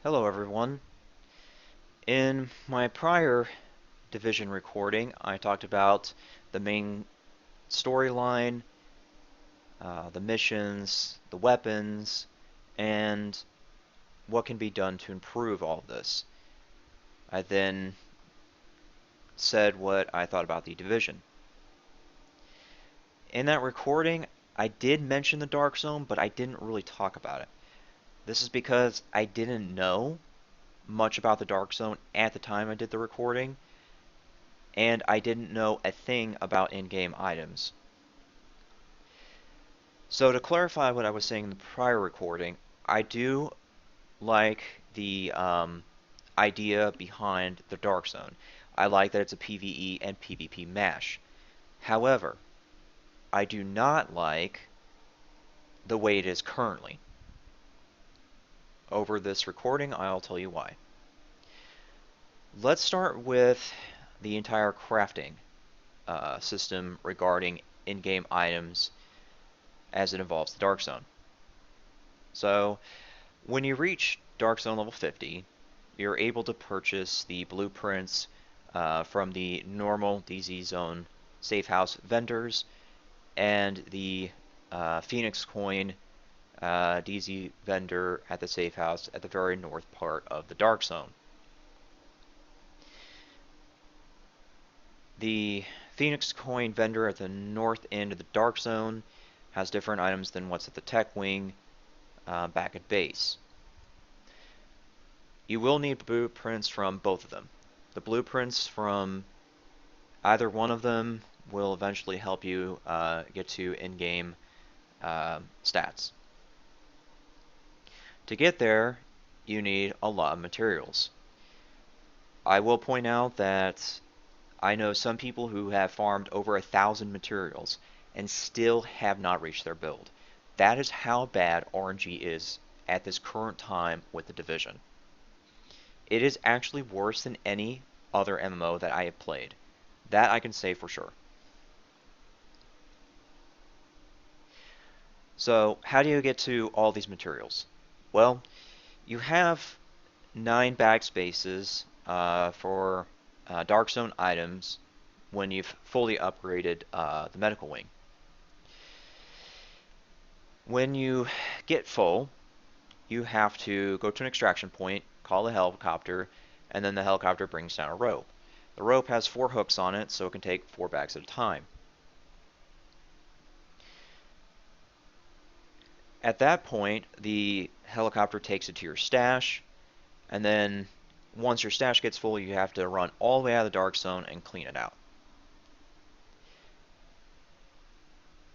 Hello everyone. In my prior Division recording, I talked about the main storyline, the missions, the weapons, and what can be done to improve all of this. I then said what I thought about the Division. In that recording, I did mention the Dark Zone, but I didn't really talk about it. This is because I didn't know much about the Dark Zone at the time I did the recording, and I didn't know a thing about in-game items. So to clarify what I was saying in the prior recording, I do like the idea behind the Dark Zone. I like that it's a PvE and PvP mash. However, I do not like the way it is currently. Over this recording, I'll tell you why. Let's start with the entire crafting system regarding in-game items as it involves the Dark Zone. So, when you reach Dark Zone level 50, you're able to purchase the blueprints from the normal DZ Zone safe house vendors and the Phoenix Coin DZ vendor at the safe house at the very north part of the Dark Zone. The Phoenix Coin vendor at the north end of the Dark Zone has different items than what's at the Tech Wing back at base. You will need blueprints from both of them. The blueprints from either one of them will eventually help you get to in-game stats. To get there, you need a lot of materials. I will point out that I know some people who have farmed over 1,000 materials and still have not reached their build. That is how bad RNG is at this current time with the Division. It is actually worse than any other MMO that I have played. That I can say for sure. So, how do you get to all these materials? Well, you have 9 bag spaces for Dark Zone items when you've fully upgraded the medical wing. When you get full, you have to go to an extraction point, call a helicopter, and then the helicopter brings down a rope. The rope has 4 hooks on it, so it can take 4 bags at a time. At that point, the helicopter takes it to your stash, and then once your stash gets full, you have to run all the way out of the Dark Zone and clean it out.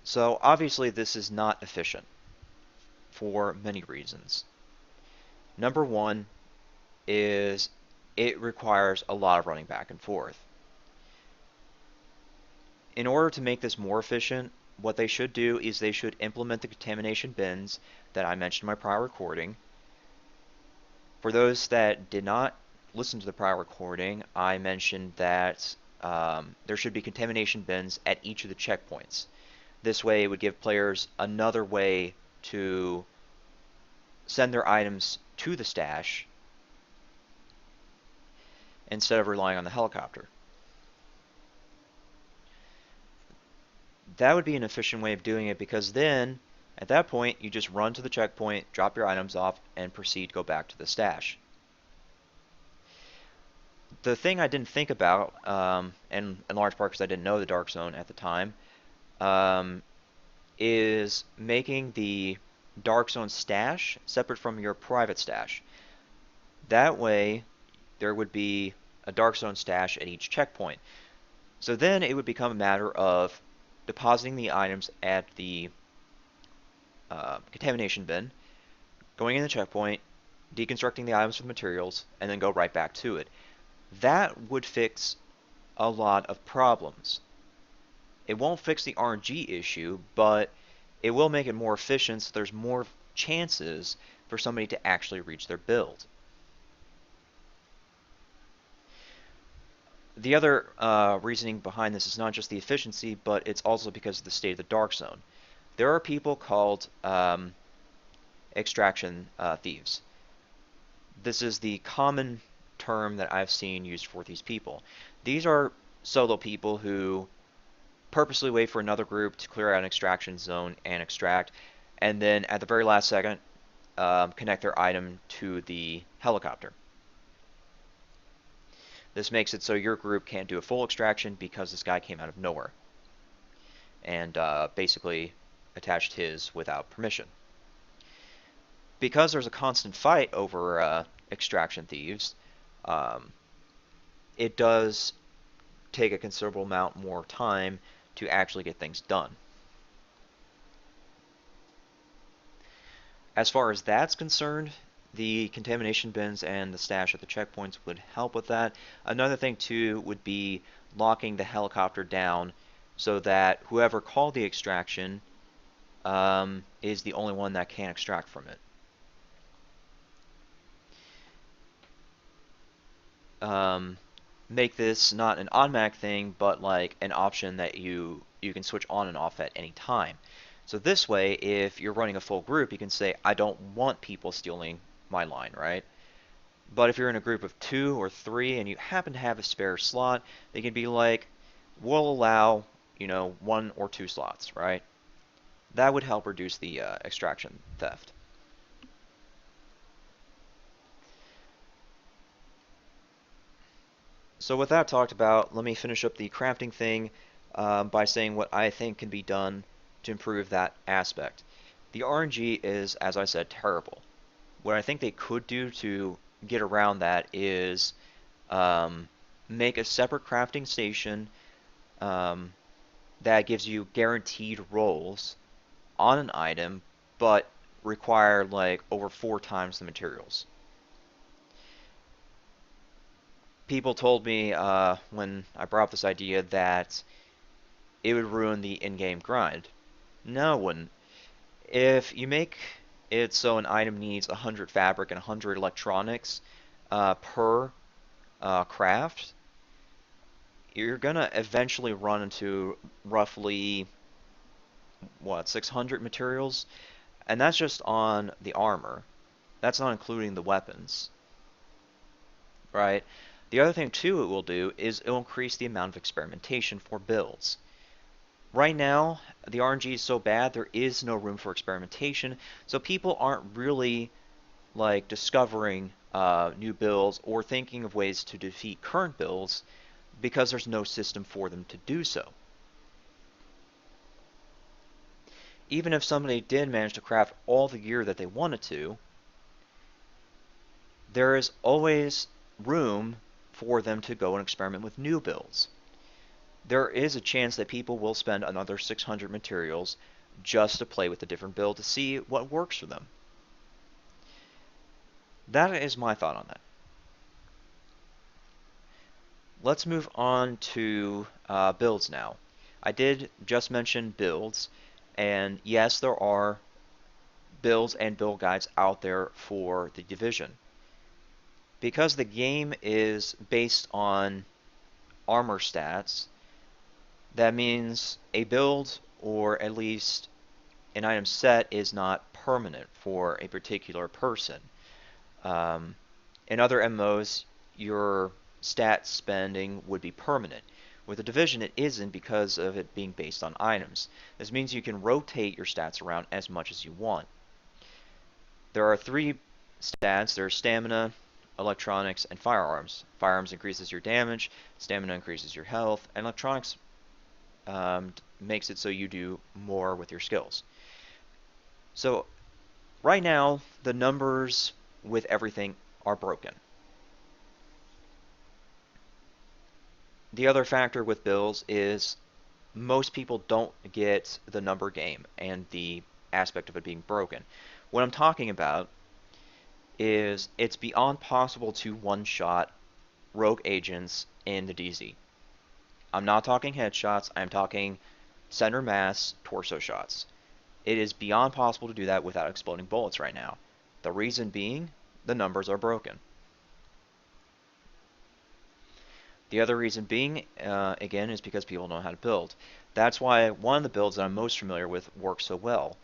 So obviously this is not efficient for many reasons. Number one is it requires a lot of running back and forth. In order to make this more efficient, what they should do is they should implement the contamination bins that I mentioned in my prior recording. For those that did not listen to the prior recording, I mentioned that there should be contamination bins at each of the checkpoints. This way it would give players another way to send their items to the stash instead of relying on the helicopter. That would be an efficient way of doing it because then, at that point, you just run to the checkpoint, drop your items off, and proceed to go back to the stash. The thing I didn't think about, and in large part because I didn't know the Dark Zone at the time, um, is making the Dark Zone stash separate from your private stash. That way, there would be a Dark Zone stash at each checkpoint. So then it would become a matter of depositing the items at the contamination bin, going in the checkpoint, deconstructing the items with materials, and then go right back to it. That would fix a lot of problems. It won't fix the RNG issue, but it will make it more efficient so there's more chances for somebody to actually reach their build. The other reasoning behind this is not just the efficiency, but it's also because of the state of the Dark Zone. There are people called extraction thieves. this is the common term that I've seen used for these people. These are solo people who purposely wait for another group to clear out an extraction zone and extract, and then at the very last second, connect their item to the helicopter. This makes it so your group can't do a full extraction because this guy came out of nowhere and basically attached his without permission. Because there's a constant fight over extraction thieves, um, it does take a considerable amount more time to actually get things done. As far as that's concerned, the contamination bins and the stash at the checkpoints would help with that. Another thing too would be locking the helicopter down so that whoever called the extraction is the only one that can extract from it. Make this not an automatic thing, but like an option that you can switch on and off at any time. So this way, if you're running a full group, you can say, I don't want people stealing my line, right? But if you're in a group of 2 or 3 and you happen to have a spare slot, they can be like, we'll allow, 1 or 2 slots, right? That would help reduce the extraction theft. So with that talked about, let me finish up the crafting thing by saying what I think can be done to improve that aspect. The RNG is, as I said, terrible. What I think they could do to get around that is make a separate crafting station that gives you guaranteed rolls on an item, but require like over 4 times the materials. People told me when I brought up this idea that it would ruin the in-game grind. No, it wouldn't. If you make it so an item needs 100 fabric and 100 electronics per craft, you're gonna eventually run into roughly, what, 600 materials? And that's just on the armor. That's not including the weapons, right? The other thing too it will do is it will increase the amount of experimentation for builds. Right now, the RNG is so bad, there is no room for experimentation, so people aren't really like discovering new builds or thinking of ways to defeat current builds because there's no system for them to do so. Even if somebody did manage to craft all the gear that they wanted to, there is always room for them to go and experiment with new builds. There is a chance that people will spend another 600 materials just to play with a different build to see what works for them. That is my thought on that. Let's move on to builds now. I did just mention builds, and yes, there are builds and build guides out there for the division. Because the game is based on armor stats, that means a build, or at least an item set, is not permanent for a particular person. In other MMOs, your stat spending would be permanent. With the Division, it isn't because of it being based on items. This means you can rotate your stats around as much as you want. There are 3 stats. There's stamina, electronics, and firearms. Firearms increases your damage, stamina increases your health, and electronics makes it so you do more with your skills. So right now, the numbers with everything are broken. The other factor with builds is most people don't get the number game and the aspect of it being broken. What I'm talking about is it's beyond possible to one-shot rogue agents in the DZ. I'm not talking headshots, I'm talking center mass torso shots. It is beyond possible to do that without exploding bullets right now. The reason being, the numbers are broken. The other reason being, again, is because people know how to build. That's why one of the builds that I'm most familiar with works so well.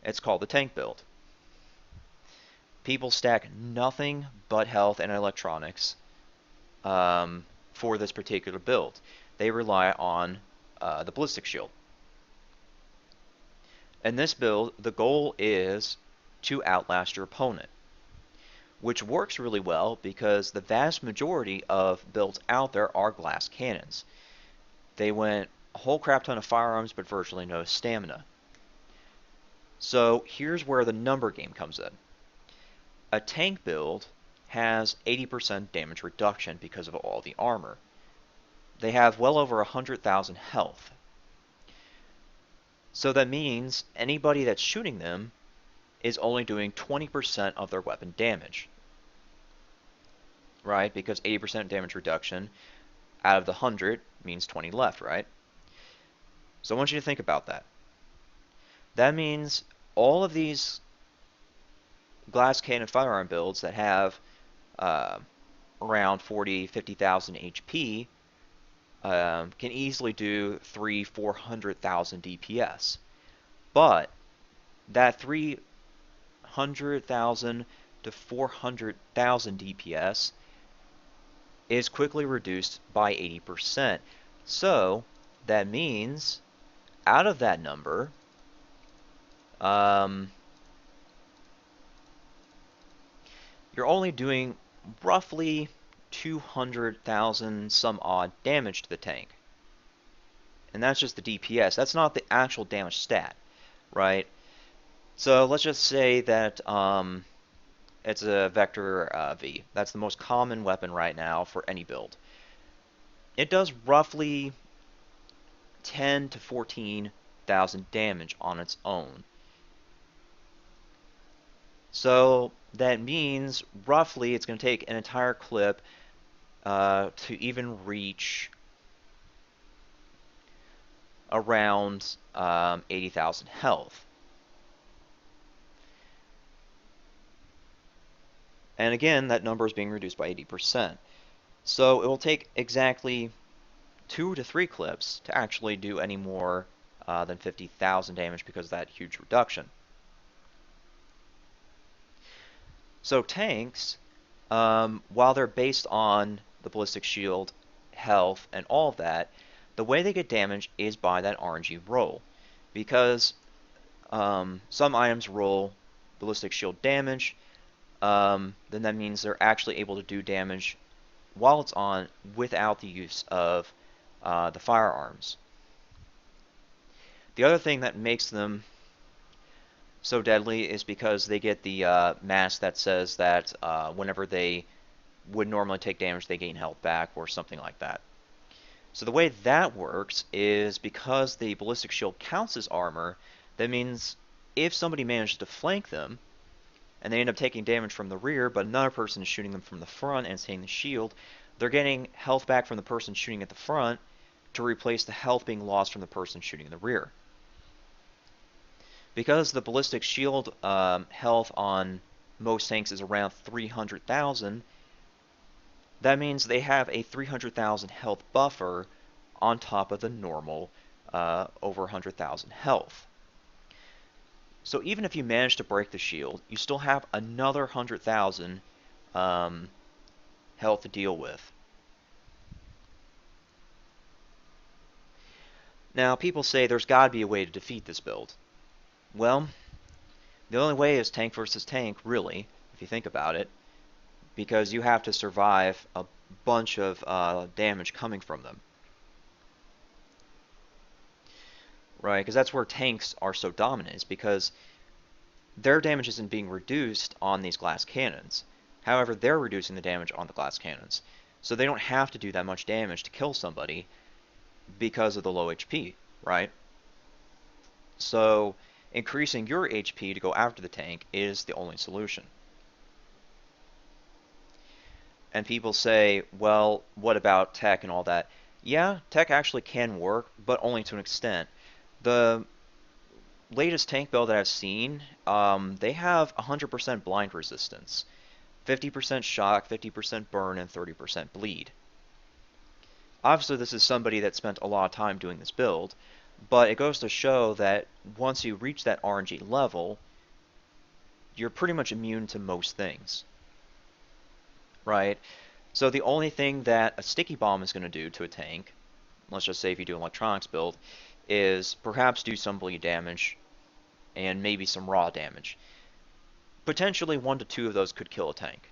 It's called the tank build. people stack nothing but health and electronics for this particular build. They rely on the ballistic shield. In this build, the goal is to outlast your opponent, which works really well because the vast majority of builds out there are glass cannons. They went a whole crap ton of firearms but virtually no stamina. So here's where the number game comes in. A tank build has 80% damage reduction because of all the armor. They have well over 100,000 health. So that means anybody that's shooting them is only doing 20% of their weapon damage. Right? Because 80% damage reduction out of the 100 means 20 left, right? So I want you to think about that. That means all of these glass cannon firearm builds that have around 40, 50,000 HP can easily do 400,000 DPS. But that 300,000 to 400,000 DPS is quickly reduced by 80%. So that means out of that number, you're only doing roughly 200,000 some odd damage to the tank. And that's just the DPS. That's not the actual damage stat, right? So let's just say that it's a Vector V. That's the most common weapon right now for any build. It does roughly 10 to 14,000 damage on its own. So that means roughly it's going to take an entire clip to even reach around 80,000 health. And again, that number is being reduced by 80%. So it will take exactly 2 to 3 clips to actually do any more than 50,000 damage because of that huge reduction. So tanks, while they're based on the ballistic shield, health, and all of that, the way they get damage is by that RNG roll. Because some items roll ballistic shield damage, then that means they're actually able to do damage while it's on without the use of the firearms. The other thing that makes them so deadly is because they get the mask that says that whenever they would normally take damage, they gain health back or something like that. So the way that works is because the ballistic shield counts as armor, that means if somebody manages to flank them, and they end up taking damage from the rear, but another person is shooting them from the front and hitting the shield, they're getting health back from the person shooting at the front to replace the health being lost from the person shooting in the rear. Because the ballistic shield health on most tanks is around 300,000, that means they have a 300,000 health buffer on top of the normal over 100,000 health. So even if you manage to break the shield, you still have another 100,000 health to deal with. Now, people say there's got to be a way to defeat this build. Well, the only way is tank versus tank, really, if you think about it, because you have to survive a bunch of damage coming from them. Right, because that's where tanks are so dominant, is because their damage isn't being reduced on these glass cannons. However, they're reducing the damage on the glass cannons. So they don't have to do that much damage to kill somebody because of the low HP, right? So increasing your HP to go after the tank is the only solution. And people say, well, what about tech and all that? Yeah, tech actually can work, but only to an extent. The latest tank build that I've seen, they have 100% blind resistance, 50% shock, 50% burn, and 30% bleed. Obviously, this is somebody that spent a lot of time doing this build, but it goes to show that once you reach that RNG level, you're pretty much immune to most things, right? So the only thing that a sticky bomb is going to do to a tank, let's just say if you do an electronics build, is perhaps do some bleed damage and maybe some raw damage. Potentially 1 to 2 of those could kill a tank.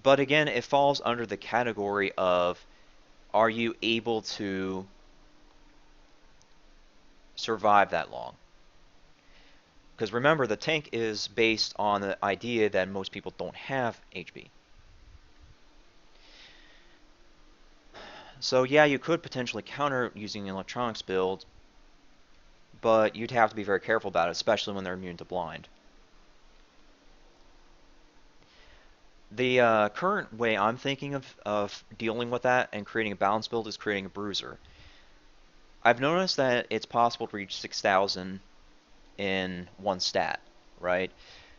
But again, it falls under the category of, are you able to survive that long? Because remember, the tank is based on the idea that most people don't have HP. So yeah, you could potentially counter using an electronics build, but you'd have to be very careful about it, especially when they're immune to blind. The current way I'm thinking of dealing with that and creating a balance build is creating a bruiser. I've noticed that it's possible to reach 6,000 in one stat, right?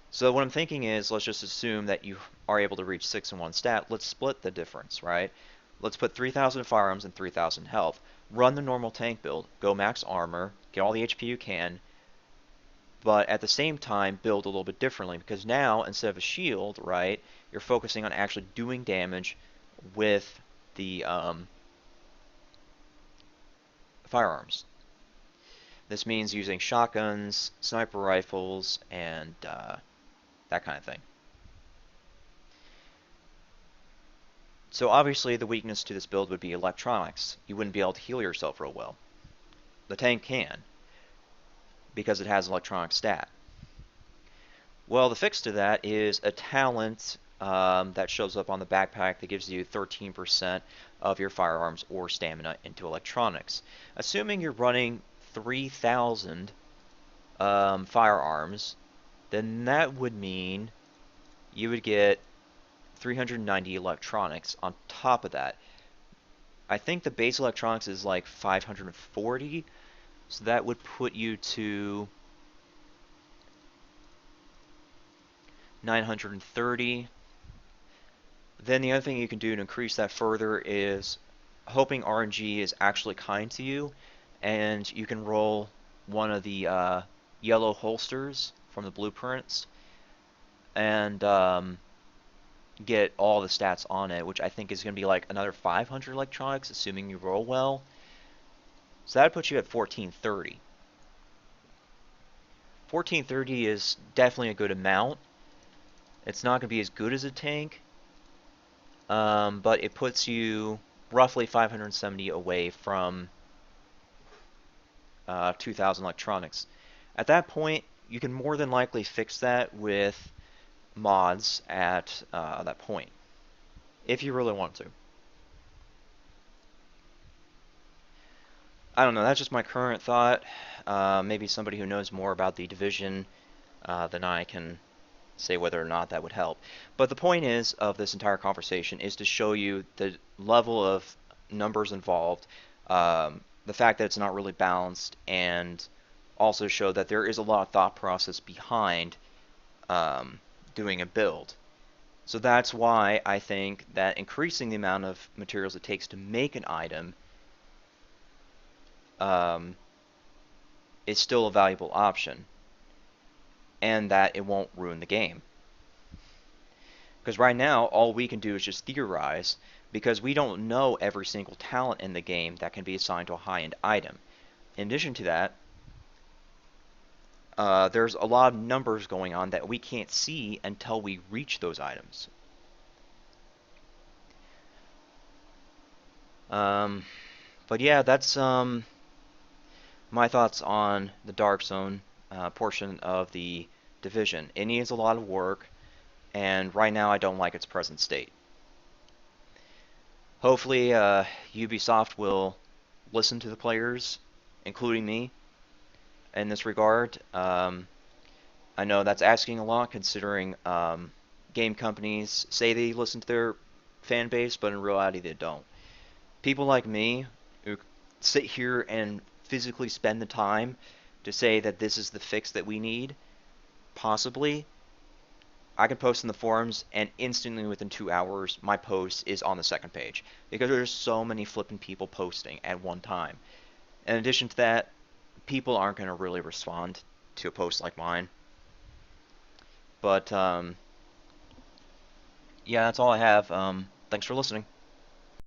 So what I'm thinking is, let's just assume that you are able to reach 6 in one stat. Let's split the difference, right? Let's put 3,000 firearms and 3,000 health. Run the normal tank build. Go max armor. Get all the HP you can. But at the same time, build a little bit differently. Because now, instead of a shield, right, you're focusing on actually doing damage with the firearms. This means using shotguns, sniper rifles, and that kind of thing. So obviously the weakness to this build would be electronics. You wouldn't be able to heal yourself real well. The tank can, because it has an electronic stat. Well, the fix to that is a talent that shows up on the backpack that gives you 13% of your firearms or stamina into electronics. Assuming you're running 3,000 firearms, then that would mean you would get 390 electronics on top of that. I think the base electronics is like 540, so that would put you to 930. Then the other thing you can do to increase that further is hoping RNG is actually kind to you, and you can roll one of the yellow holsters from the blueprints and get all the stats on it, which I think is going to be like another 500 electronics, assuming you roll well. So that puts you at 1430. 1430 is definitely a good amount. It's not going to be as good as a tank, but it puts you roughly 570 away from 2,000 electronics. At that point, you can more than likely fix that with mods at that point, if you really want to. I don't know, that's just my current thought. Maybe somebody who knows more about the division than I can say whether or not that would help. But the point is of this entire conversation is to show you the level of numbers involved, the fact that it's not really balanced, and also show that there is a lot of thought process behind doing a build. So that's why I think that increasing the amount of materials it takes to make an item is still a valuable option, and that it won't ruin the game. Because right now, all we can do is just theorize, because we don't know every single talent in the game that can be assigned to a high-end item. In addition to that, there's a lot of numbers going on that we can't see until we reach those items. But yeah, that's my thoughts on the Dark Zone portion of the division. It needs a lot of work, and right now I don't like its present state. Hopefully, Ubisoft will listen to the players, including me, in this regard. I know that's asking a lot, considering game companies say they listen to their fan base, but in reality they don't. People like me who sit here and physically spend the time to say that this is the fix that we need, possibly, I can post in the forums, and instantly within 2 hours, my post is on the second page, because there's so many flipping people posting at one time. In addition to that, people aren't going to really respond to a post like mine. But yeah, that's all I have. Thanks for listening.